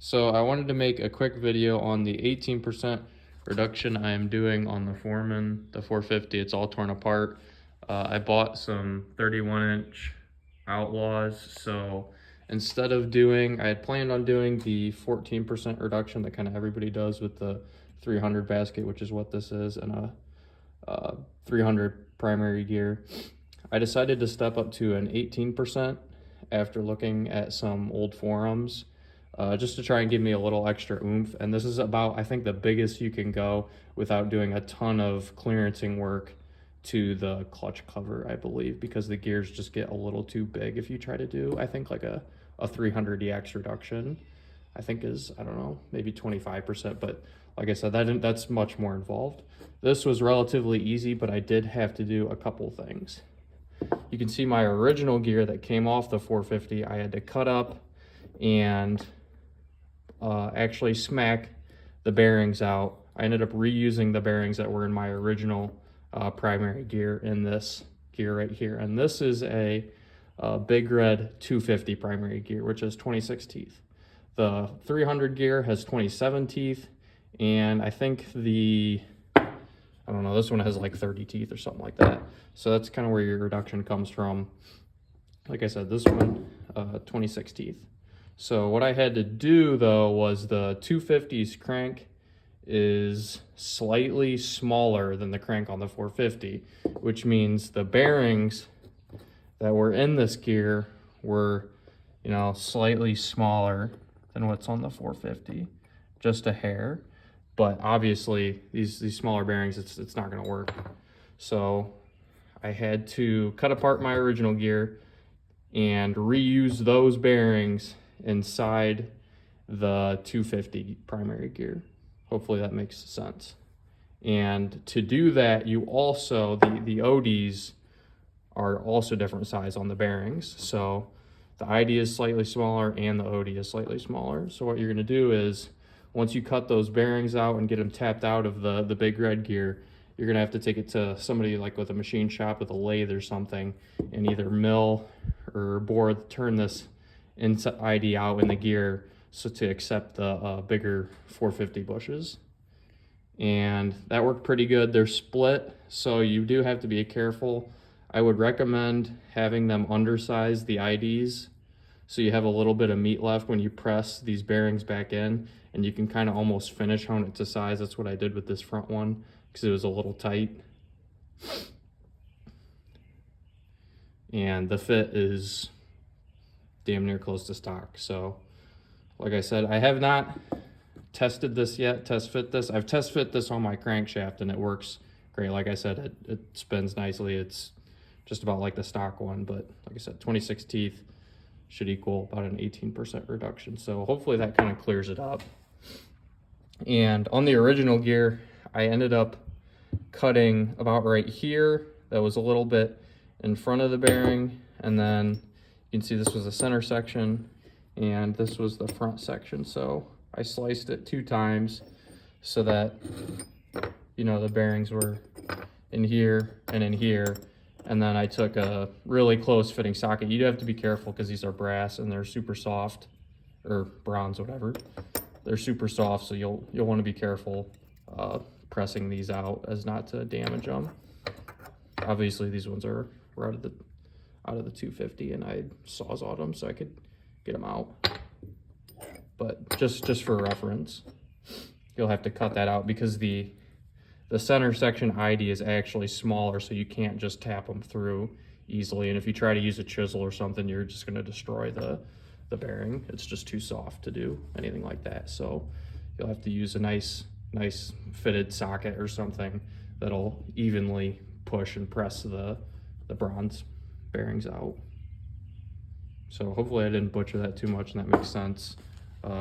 So I wanted to make a quick video on the 18% reduction I am doing on the Foreman, the 450. It's all torn apart. I bought some 31-inch Outlaws. So instead of doing, I had planned on doing the 14% reduction that kind of everybody does with the 300 basket, which is what this is, and a 300 primary gear. I decided to step up to an 18% after looking at some old forums, just to try and give me a little extra oomph. And this is about, I think, the biggest you can go without doing a ton of clearancing work to the clutch cover, I believe, because the gears just get a little too big if you try to do, I think, like a 300 EX reduction. I think is, I don't know, maybe 25%, but like I said, that's much more involved. This was relatively easy, but I did have to do a couple things. You can see my original gear that came off the 450, I had to cut up and actually smack the bearings out. I ended up reusing the bearings that were in my original primary gear in this gear right here. And this is a Big Red 250 primary gear, which has 26 teeth. The 300 gear has 27 teeth, and I think I don't know, this one has like 30 teeth or something like that. So that's kind of where your reduction comes from. Like I said, this one, 26 teeth. So what I had to do though was the 250's crank is slightly smaller than the crank on the 450, which means the bearings that were in this gear were, slightly smaller than what's on the 450, just a hair. But obviously these smaller bearings, it's not gonna work. So I had to cut apart my original gear and reuse those bearings inside the 250 primary gear. Hopefully that makes sense. And to do that, you also, the ODs are also different size on the bearings. So the ID is slightly smaller and the OD is slightly smaller. So what you're gonna do is, once you cut those bearings out and get them tapped out of the Big Red gear, you're gonna have to take it to somebody like with a machine shop with a lathe or something and either mill or bore, turn this ID out in the gear so to accept the bigger 450 bushes. And that worked pretty good. They're split, so you do have to be careful. I would recommend having them undersize the IDs so you have a little bit of meat left when you press these bearings back in, and you can kind of almost finish hone it to size. That's what I did with this front one because it was a little tight. And the fit is damn near close to stock. So like I said, I have not tested this yet, test fit this. I've test fit this on my crankshaft and it works great. Like I said, it spins nicely. It's just about like the stock one, but like I said, 26 teeth should equal about an 18% reduction. So hopefully that kind of clears it up. And on the original gear, I ended up cutting about right here. That was a little bit in front of the bearing. And then you can see this was the center section and this was the front section. So I sliced it 2 times so that, the bearings were in here and in here. And then I took a really close fitting socket. You do have to be careful because these are brass and they're super soft, or bronze, whatever. They're super soft, so you'll want to be careful pressing these out as not to damage them. Obviously, these ones were out of the 250, and I sawzawed them so I could get them out. But just for reference, you'll have to cut that out because the center section ID is actually smaller, so you can't just tap them through easily. And if you try to use a chisel or something, you're just going to destroy the bearing. It's just too soft to do anything like that. So you'll have to use a nice fitted socket or something that'll evenly push and press the bronze bearings out. So hopefully I didn't butcher that too much and that makes sense.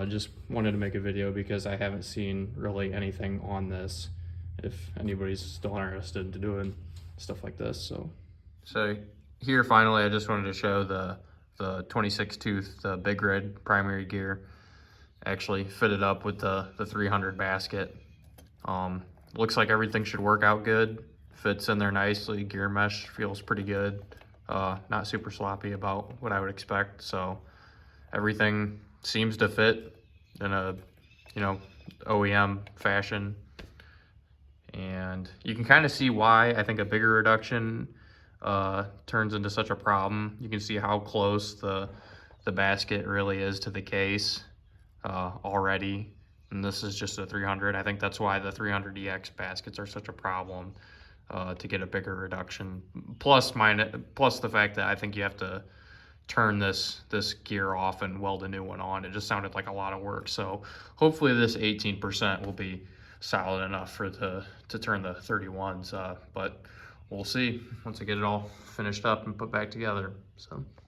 Just wanted to make a video because I haven't seen really anything on this, if anybody's still interested in doing stuff like this. So here finally I just wanted to show the 26 tooth, the Big Red primary gear actually fitted up with the 300 basket. Looks like everything should work out good, fits in there nicely, gear mesh feels pretty good, not super sloppy about what I would expect. So everything seems to fit in a, you know, OEM fashion. And you can kind of see why I think a bigger reduction turns into such a problem. You can see how close the basket really is to the case already. And this is just a 300. I think that's why the 300EX baskets are such a problem, to get a bigger reduction. Plus the fact that I think you have to turn this gear off and weld a new one on. It just sounded like a lot of work. So hopefully this 18% will be solid enough for to turn the 31s. But we'll see once I get it all finished up and put back together. So.